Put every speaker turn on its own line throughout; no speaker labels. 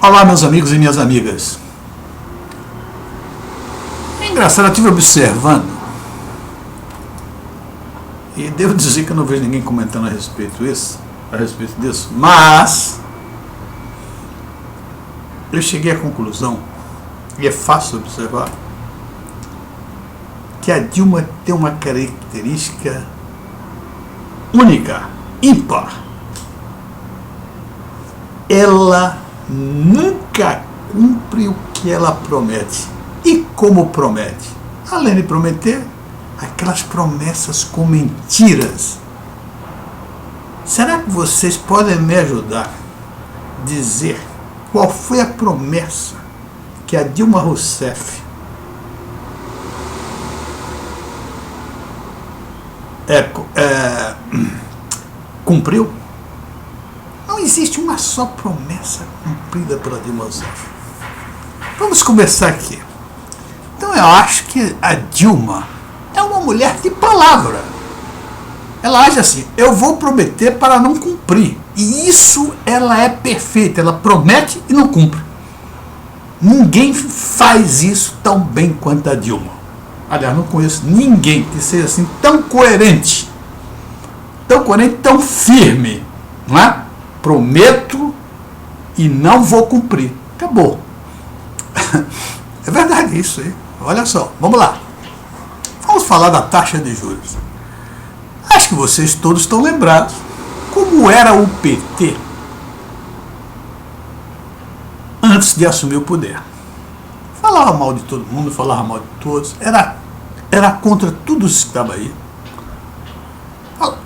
Olá, meus amigos e minhas amigas. É engraçado, eu estive observando e devo dizer que eu não vejo ninguém comentando a respeito disso, mas eu cheguei à conclusão, e é fácil observar, que a Dilma tem uma característica única, ímpar. Ela nunca cumpre o que ela promete. E como promete? Além de prometer, aquelas promessas com mentiras. Será que vocês podem me ajudar a dizer qual foi a promessa que a Dilma Rousseff cumpriu? Não existe uma só promessa cumprida pela Dilma Rousseff. Vamos começar aqui. Então eu acho que a Dilma é uma mulher de palavra. Ela age assim: eu vou prometer para não cumprir. E isso ela é perfeita. Ela promete e não cumpre. Ninguém faz isso tão bem quanto a Dilma. Aliás, não conheço ninguém que seja assim tão coerente, tão firme, não é? Prometo e não vou cumprir. Acabou. É verdade isso aí. Olha só, vamos lá. Vamos falar da taxa de juros. Acho que vocês todos estão lembrados como era o PT antes de assumir o poder. Falava mal de todo mundo, falava mal de todos, era contra tudo isso que estava aí.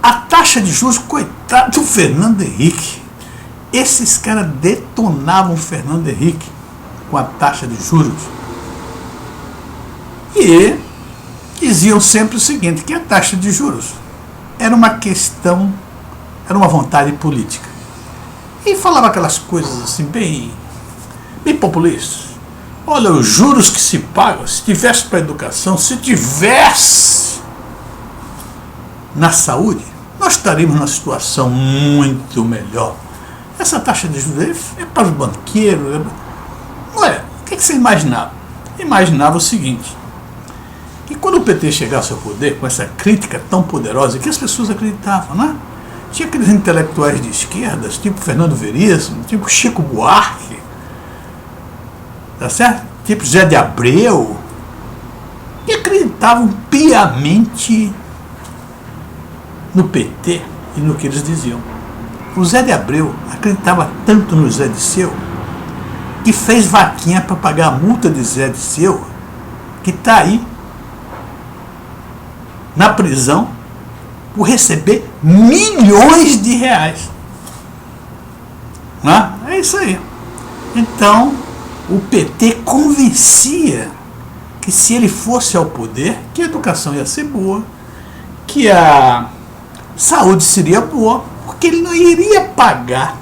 A taxa de juros, coitado do Fernando Henrique. Esses caras detonavam o Fernando Henrique com a taxa de juros. E diziam sempre o seguinte, que a taxa de juros era uma questão, era uma vontade política. E falava aquelas coisas assim, bem populistas. Olha, os juros que se pagam, se tivesse para a educação, se tivesse na saúde, nós estaríamos numa situação muito melhor. Essa taxa de juros é para os banqueiros. Não é? O que você imaginava? Imaginava o seguinte, que quando o PT chegasse ao poder, com essa crítica tão poderosa, que as pessoas acreditavam, né? Tinha aqueles intelectuais de esquerdas, tipo Fernando Veríssimo, tipo Chico Buarque, tá certo? Tipo Zé de Abreu, que acreditavam piamente no PT e no que eles diziam. O Zé de Abreu acreditava tanto no Zé Disseu que fez vaquinha para pagar a multa de Zé Disseu, que está aí na prisão por receber milhões de reais. Não é? É isso aí. Então, o PT convencia que se ele fosse ao poder, que a educação ia ser boa, que a saúde seria boa, porque ele não iria pagar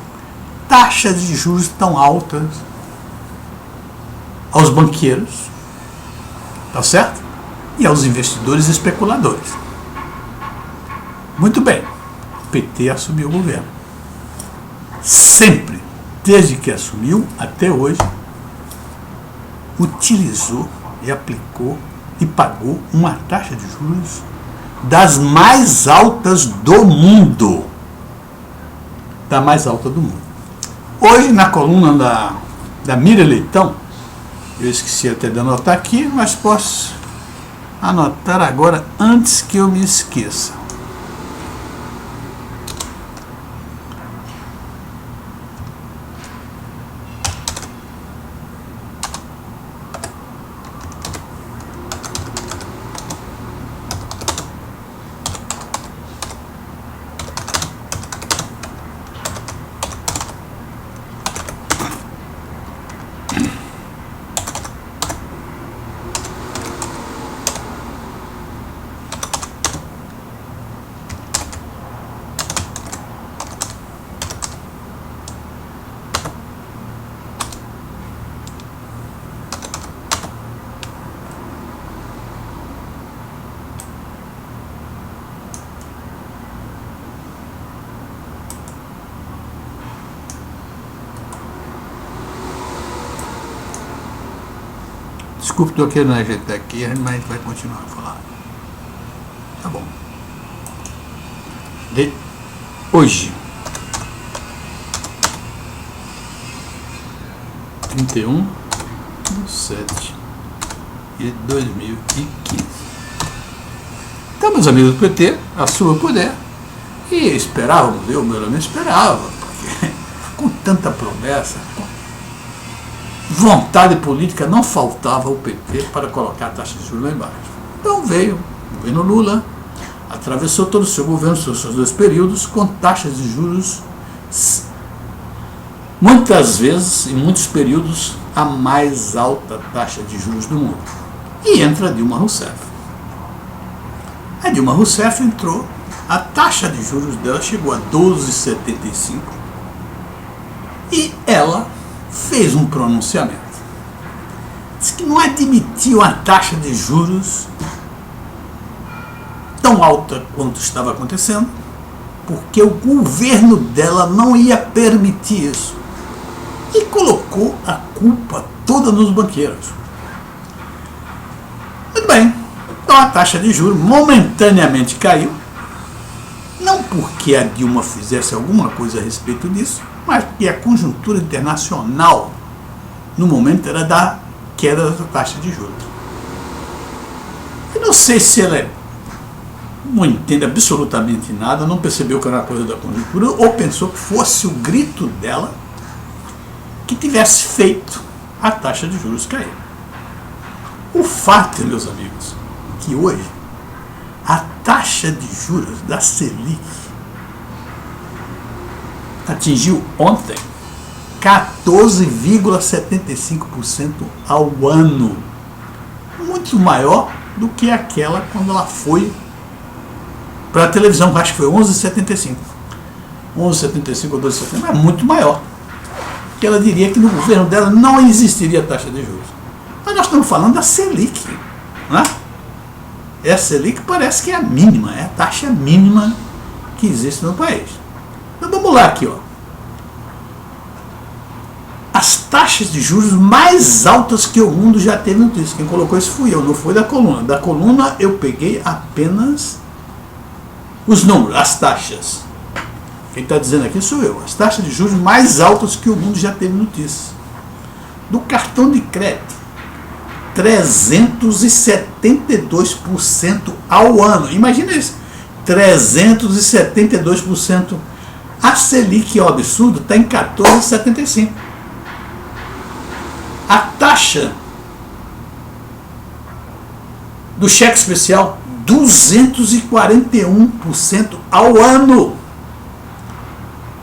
taxas de juros tão altas aos banqueiros, tá certo? E aos investidores e especuladores. Muito bem, o PT assumiu o governo. Sempre, desde que assumiu até hoje, utilizou e aplicou e pagou uma taxa de juros das mais altas do mundo. Da mais alta do mundo. Hoje, na coluna da Miriam Leitão, eu esqueci até de anotar aqui, mas posso anotar agora antes que eu me esqueça. Desculpe, estou querendo ajeitar aqui, mas a gente vai continuar a falar. Tá bom. De hoje, 31/7/2015. Então, meus amigos do PT, a sua poder, e esperávamos, eu mesmo esperava, porque com tanta promessa, vontade política não faltava ao PT para colocar a taxa de juros lá embaixo. Então veio o governo Lula, atravessou todo o seu governo, seus 2 períodos, com taxas de juros, muitas vezes, em muitos períodos, a mais alta taxa de juros do mundo. E entra a Dilma Rousseff. A Dilma Rousseff entrou, a taxa de juros dela chegou a 12,75 e ela fez um pronunciamento. Diz que não admitiu a taxa de juros tão alta quanto estava acontecendo, porque o governo dela não ia permitir isso. E colocou a culpa toda nos banqueiros. Muito bem, então a taxa de juros momentaneamente caiu, não porque a Dilma fizesse alguma coisa a respeito disso, mas porque a conjuntura internacional no momento era da queda da taxa de juros. Eu não sei se ela não entende absolutamente nada, não percebeu que era uma coisa da conjuntura, ou pensou que fosse o grito dela que tivesse feito a taxa de juros cair. O fato, meus amigos, que hoje a taxa de juros da Selic atingiu ontem 14,75% ao ano, muito maior do que aquela quando ela foi para a televisão, acho que foi 11,75 ou 12,75, é muito maior. Que ela diria que no governo dela não existiria taxa de juros. Mas nós estamos falando da Selic, né? E a Selic parece que é a mínima, é a taxa mínima que existe no país. Então vamos lá aqui, ó. As taxas de juros mais altas que o mundo já teve notícia. Quem colocou isso fui eu, não foi da coluna. Da coluna eu peguei apenas os números, as taxas. Quem está dizendo aqui sou eu. As taxas de juros mais altas que o mundo já teve notícia. Do cartão de crédito, 372% ao ano. Imagina isso, 372%. A Selic, é um absurdo, está em 14,75%. A taxa do cheque especial, 241% ao ano.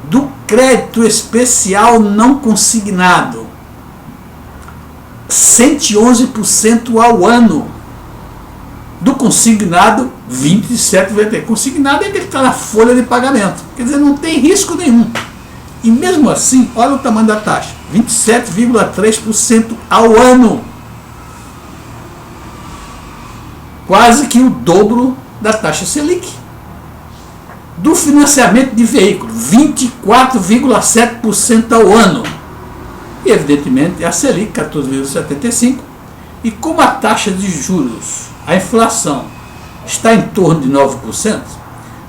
Do crédito especial não consignado, 111% ao ano. Do consignado, 27%. Consignado é aquele que está na folha de pagamento. Quer dizer, não tem risco nenhum. E mesmo assim, olha o tamanho da taxa, 27,3% ao ano. Quase que o dobro da taxa Selic. Do financiamento de veículos, 24,7% ao ano. E, evidentemente, a Selic, 14,75%. E como a taxa de juros, a inflação, está em torno de 9%,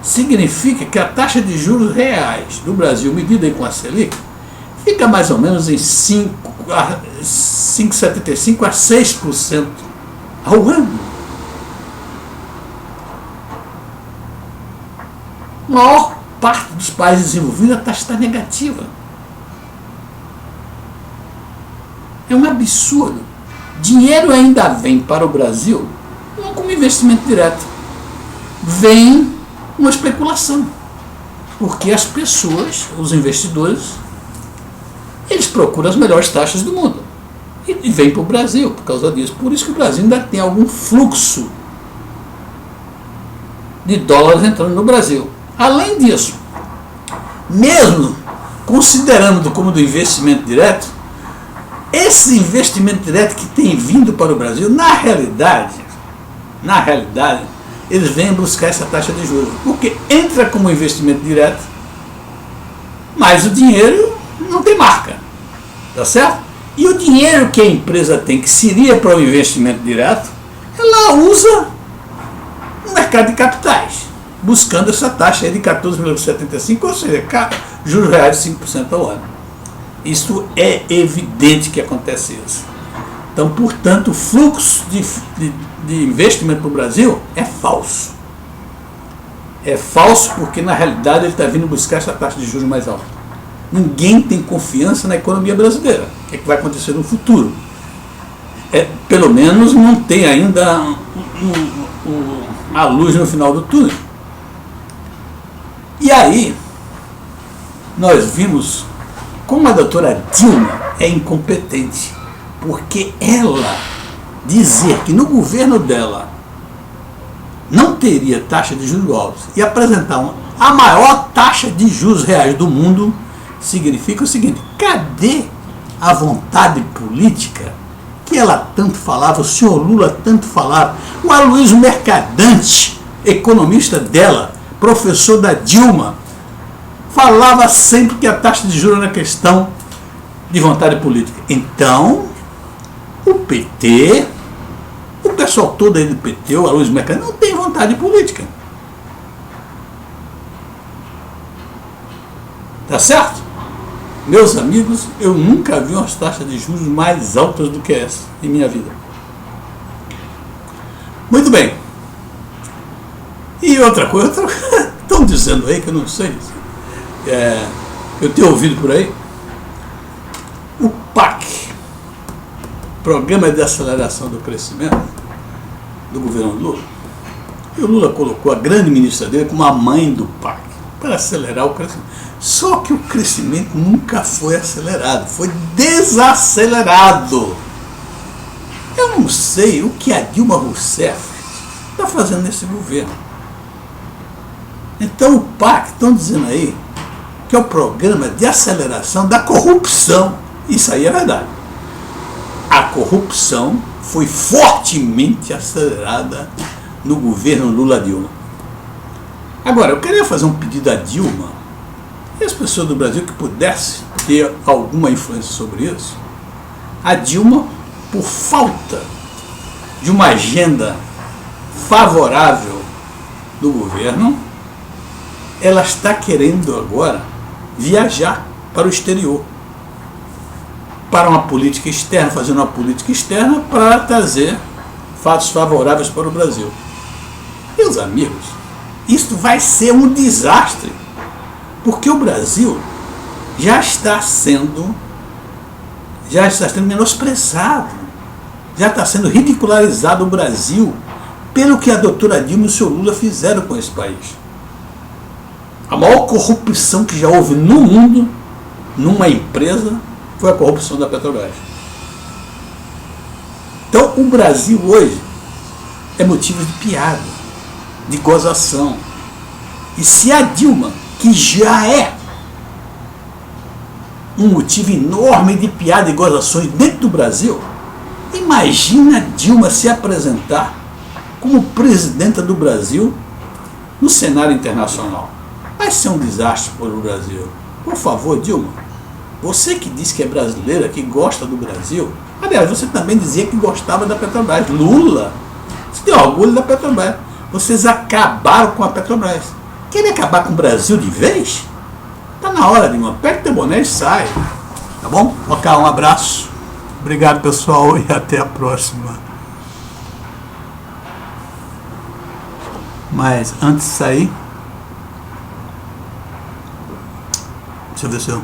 significa que a taxa de juros reais do Brasil, medida com a Selic, fica mais ou menos em 5,75% a 6% ao ano. A maior parte dos países desenvolvidos, a taxa está negativa. É um absurdo. Dinheiro ainda vem para o Brasil não como investimento direto. Vem uma especulação. Porque as pessoas, os investidores, eles procuram as melhores taxas do mundo. E vêm para o Brasil por causa disso. Por isso que o Brasil ainda tem algum fluxo de dólares entrando no Brasil. Além disso, mesmo considerando como do investimento direto, esse investimento direto que tem vindo para o Brasil, na realidade, eles vêm buscar essa taxa de juros, porque entra como investimento direto, mas o dinheiro não tem marca, tá certo? E o dinheiro que a empresa tem, que seria para o investimento direto, ela usa no mercado de capitais, buscando essa taxa aí de 14,75%, ou seja, juros reais de 5% ao ano. Isso é evidente que acontece isso. Então, portanto, o fluxo de investimento para o Brasil é falso. É falso porque, na realidade, ele está vindo buscar essa taxa de juros mais alta. Ninguém tem confiança na economia brasileira. O que é que vai acontecer no futuro? Pelo menos não tem ainda a luz no final do túnel. E aí, nós vimos como a doutora Dilma é incompetente. Porque ela dizer que no governo dela não teria taxa de juros altos e apresentar a maior taxa de juros reais do mundo, significa o seguinte: cadê a vontade política que ela tanto falava, o senhor Lula tanto falava, o Aloysio Mercadante, economista dela, professor da Dilma, falava sempre que a taxa de juros era questão de vontade política. Então, o PT, o pessoal todo aí do PT, o Aloysio Mercadante, não tem vontade política. Tá certo? Meus amigos, eu nunca vi umas taxas de juros mais altas do que essa em minha vida. Muito bem. E outra coisa, estão dizendo aí que eu não sei. Eu tenho ouvido por aí. O PAC, Programa de Aceleração do Crescimento, do governo Lula. E o Lula colocou a grande ministra dele como a mãe do PAC, para acelerar o crescimento. Só que o crescimento nunca foi acelerado, foi desacelerado. Eu não sei o que a Dilma Rousseff está fazendo nesse governo. Então o PAC, estão dizendo aí, que é o Programa de Aceleração da Corrupção. Isso aí é verdade. A corrupção foi fortemente acelerada no governo Lula-Dilma. Agora, eu queria fazer um pedido à Dilma e as pessoas do Brasil que pudessem ter alguma influência sobre isso. A Dilma, por falta de uma agenda favorável do governo, ela está querendo agora viajar para o exterior, para uma política externa, fazendo uma política externa para trazer fatos favoráveis para o Brasil. Meus amigos, isso vai ser um desastre, porque o Brasil já está sendo menosprezado, já está sendo ridicularizado o Brasil pelo que a doutora Dilma e o senhor Lula fizeram com esse país. A maior corrupção que já houve no mundo, numa empresa, foi a corrupção da Petrobras. Então, o Brasil hoje é motivo de piada, de gozação. E se a Dilma, que já é um motivo enorme de piada e gozações dentro do Brasil, imagina a Dilma se apresentar como presidenta do Brasil no cenário internacional. Vai ser um desastre para o Brasil. Por favor, Dilma, você que diz que é brasileira, que gosta do Brasil, aliás, você também dizia que gostava da Petrobras. Lula, você tem orgulho da Petrobras. Vocês acabaram com a Petrobras. Querem acabar com o Brasil de vez? Está na hora, Dilma. Pega teu boné e sai. Tá bom? Ok, um abraço. Obrigado, pessoal, e até a próxima. Mas antes de sair, deixa eu ver se eu